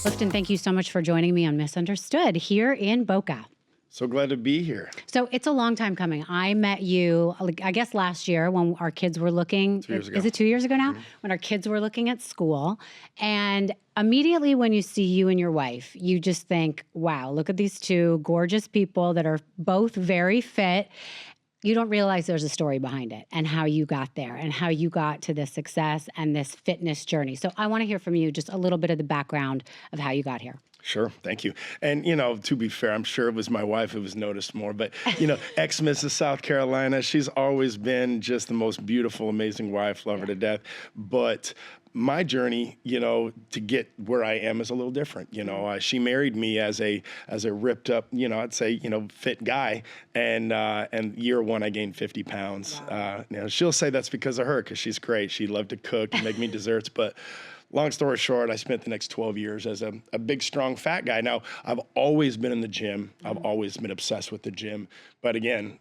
Clifton, thank you so much for joining me on Misunderstood here in Boca. So glad to be here. So it's a long time coming. I met you, I guess last year when our kids were looking. 2 years ago. Is it 2 years ago now? Mm-hmm. When our kids were looking at school. And immediately when you see you and your wife, you just think, wow, look at these two gorgeous people that are both very fit. You don't realize there's a story behind it and how you got there and how you got to this success and this fitness journey. So I want to hear from you just a little bit of the background of how you got here. Sure. Thank you. And, to be fair, I'm sure it was my wife who was noticed more, but, ex-Mrs. South Carolina, she's always been just the most beautiful, amazing wife, love her to death. But my journey, to get where I am is a little different. She married me as a ripped up, I'd say, fit guy. And year one, I gained 50 pounds. Wow. She'll say that's because of her, because she's great. She loved to cook and make me desserts. But long story short, I spent the next 12 years as a big, strong, fat guy. Now, I've always been in the gym. I've always been obsessed with the gym. But again,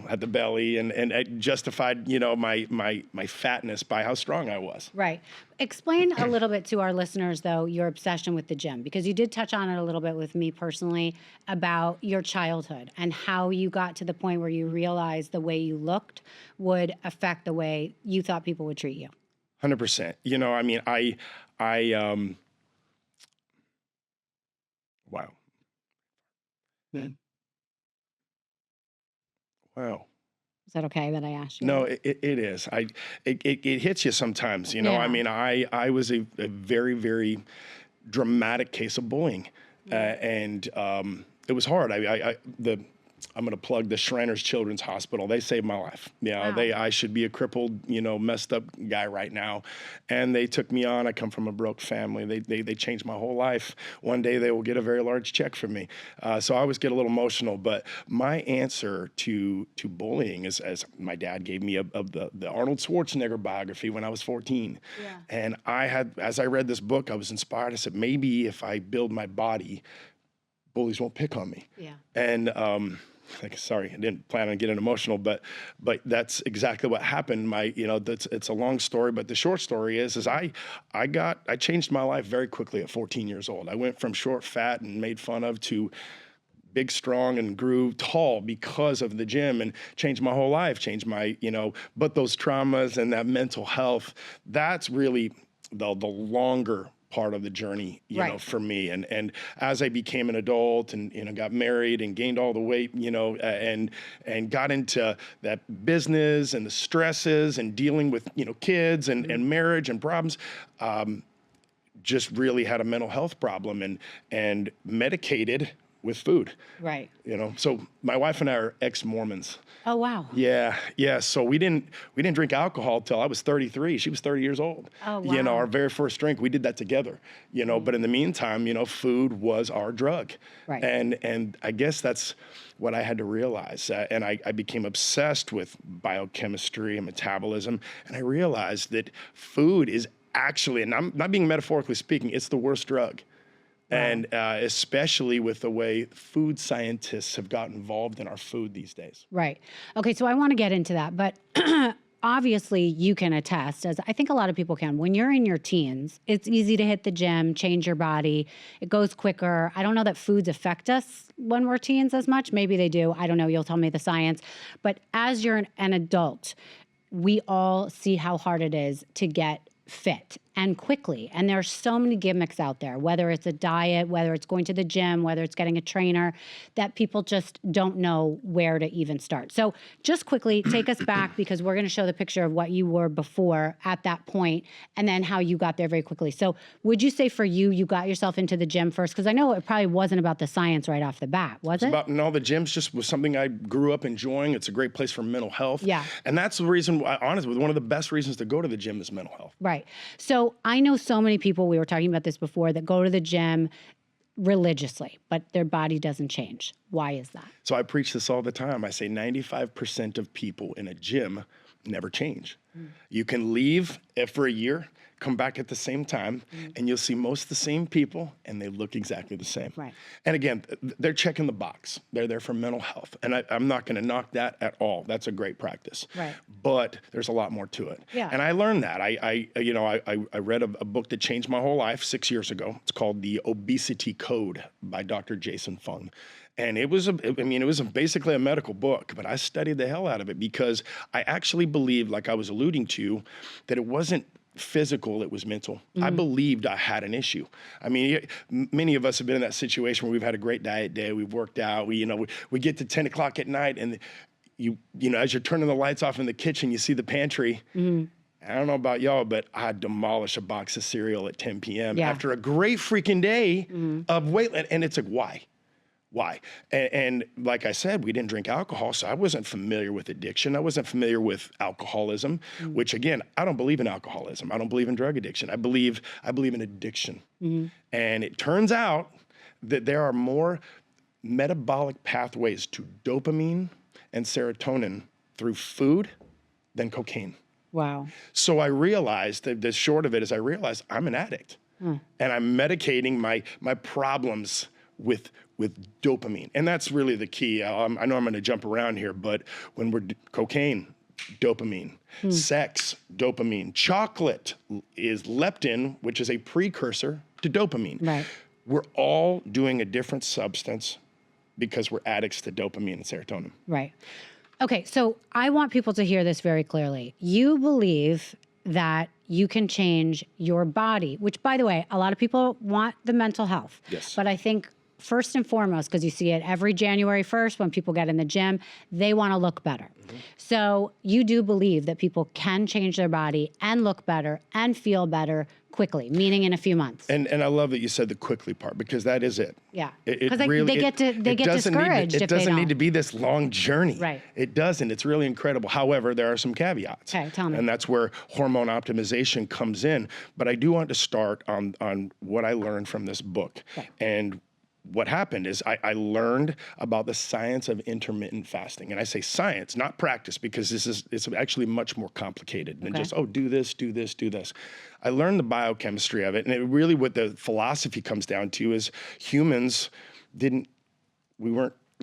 had the belly and it justified, my fatness by how strong I was. Right. Explain a little bit to our listeners, though, your obsession with the gym, because you did touch on it a little bit with me personally about your childhood and how you got to the point where you realized the way you looked would affect the way you thought people would treat you. 100%. Wow. Man. Wow. Is that okay that I asked you? No, it is. It hits you sometimes, Yeah. I was a very, very dramatic case of bullying. And it was hard. I'm going to plug the Shriners Children's Hospital. They saved my life. Wow. I should be a crippled, messed up guy right now. And they took me on. I come from a broke family. They changed my whole life. One day they will get a very large check from me. So I always get a little emotional. But my answer to bullying is, as my dad gave me of the Arnold Schwarzenegger biography when I was 14. Yeah. And as I read this book, I was inspired. I said, maybe if I build my body, bullies won't pick on me. Yeah. And sorry, I didn't plan on getting emotional, but that's exactly what happened. It's a long story, but the short story is I changed my life very quickly at 14 years old. I went from short, fat, and made fun of to big, strong, and grew tall because of the gym and changed my whole life, but those traumas and that mental health, that's really the longer part of the journey, Right. for me. And as I became an adult and, got married and gained all the weight, and got into that business and the stresses and dealing with, kids and marriage and problems, just really had a mental health problem and medicated with food. Right. So my wife and I are ex-Mormons. Oh, wow. Yeah. So we didn't drink alcohol till I was 33. She was 30 years old. Oh, wow. Our very first drink, we did that together. But in the meantime, food was our drug. Right. And I guess that's what I had to realize. And I became obsessed with biochemistry and metabolism. And I realized that food is actually, and I'm not being metaphorically speaking, it's the worst drug. And especially with the way food scientists have got involved in our food these days. Right. Okay, so I want to get into that, but obviously you can attest, as I think a lot of people can, when you're in your teens, it's easy to hit the gym, change your body. It goes quicker. I don't know that foods affect us when we're teens as much. Maybe they do. I don't know. You'll tell me the science. But as you're an adult, we all see how hard it is to get fit and quickly. And there are so many gimmicks out there, whether it's a diet, whether it's going to the gym, whether it's getting a trainer, that people just don't know where to even start. So just quickly take us back, because we're going to show the picture of what you were before at that point and then how you got there very quickly. So would you say for you got yourself into the gym first? Because I know it probably wasn't about the science right off the bat, was it? No, the gym just was something I grew up enjoying. It's a great place for mental health. Yeah. And that's the reason why, honestly, one of the best reasons to go to the gym is mental health. Right. So I know so many people, we were talking about this before, that go to the gym religiously, but their body doesn't change. Why is that? So I preach this all the time. I say 95% of people in a gym never change. You can leave for a year, come back at the same time, and you'll see most of the same people, and they look exactly the same. Right. And again, they're checking the box. They're there for mental health. And I'm not going to knock that at all. That's a great practice. Right. But there's a lot more to it. Yeah. And I learned that. I read a book that changed my whole life 6 years ago. It's called The Obesity Code by Dr. Jason Fung. And it was basically a medical book, but I studied the hell out of it because I actually believed, like I was alluding to, that it wasn't physical, it was mental. I believed I had an issue. I mean, many of us have been in that situation where we've had a great diet day, we've worked out, we get to 10 o'clock at night, and you know, as you're turning the lights off in the kitchen, you see the pantry. I don't know about y'all, but I demolished a box of cereal at 10 p.m. after a great freaking day of weight. And it's like, why? Why? And like I said, we didn't drink alcohol, so I wasn't familiar with addiction. I wasn't familiar with alcoholism, which again, I don't believe in alcoholism. I don't believe in drug addiction. I believe in addiction. And it turns out that there are more metabolic pathways to dopamine and serotonin through food than cocaine. Wow. So I realized that the short of it is I realized I'm an addict and I'm medicating my problems with dopamine. And that's really the key. I know I'm going to jump around here, but when we're cocaine, dopamine, sex, dopamine, chocolate is leptin, which is a precursor to dopamine. Right. We're all doing a different substance because we're addicts to dopamine and serotonin. Right. Okay, so I want people to hear this very clearly. You believe that you can change your body, which, by the way, a lot of people want the mental health. Yes. But I think first and foremost, because you see it every January 1st when people get in the gym, they want to look better. So you do believe that people can change their body and look better and feel better quickly, meaning in a few months. And I love that you said the quickly part because that is it. Yeah, Because they get discouraged if they It doesn't don't. need to be this long journey. Right. It doesn't. It's really incredible. However, there are some caveats. Okay, tell me. And that's where hormone optimization comes in. But I do want to start on what I learned from this book. Okay. And what happened is I learned about the science of intermittent fasting. And I say science, not practice, because it's actually much more complicated than just, do this, do this, do this. I learned the biochemistry of it. And it really what the philosophy comes down to is humans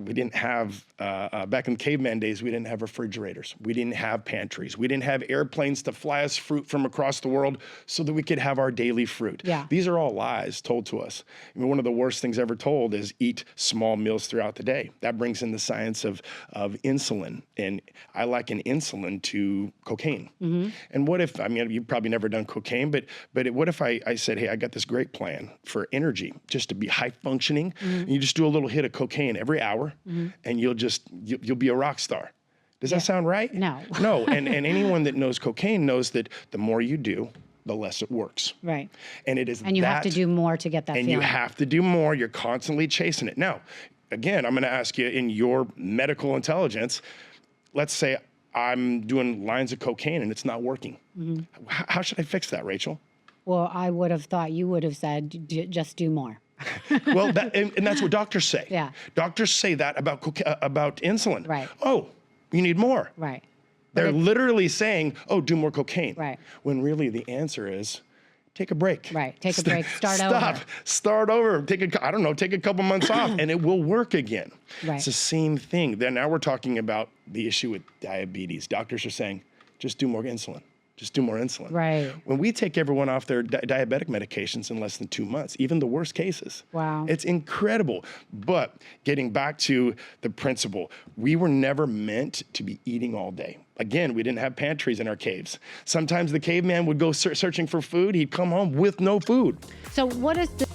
we didn't have, back in caveman days, we didn't have refrigerators. We didn't have pantries. We didn't have airplanes to fly us fruit from across the world so that we could have our daily fruit. Yeah. These are all lies told to us. I mean, one of the worst things ever told is eat small meals throughout the day. That brings in the science of insulin. And I liken insulin to cocaine. And what if, you've probably never done cocaine, but what if I said, hey, I got this great plan for energy, just to be high functioning. And you just do a little hit of cocaine every hour. And you'll be a rock star. Does that sound right? No. No, and anyone that knows cocaine knows that the more you do, the less it works. Right. And it is And you have to do more to get that and feeling. you have to do more. You're constantly chasing it. Now, again, I'm going to ask you in your medical intelligence, let's say I'm doing lines of cocaine and it's not working. How should I fix that, Rachel? Well, I would have thought you would have said, just do more. Well, and that's what doctors say. Yeah. Doctors say that about insulin. Right. Oh, you need more. Right. They're literally saying, oh, do more cocaine. Right. When really the answer is, take a break. Right. Take a break. Start over. Start over. Take a couple months off and it will work again. Right. It's the same thing. Then now we're talking about the issue with diabetes. Doctors are saying, just do more insulin. Just do more insulin. Right. When we take everyone off their diabetic medications in less than 2 months, even the worst cases. Wow. It's incredible. But getting back to the principle, we were never meant to be eating all day. Again, we didn't have pantries in our caves. Sometimes the caveman would go searching for food. He'd come home with no food. So what is the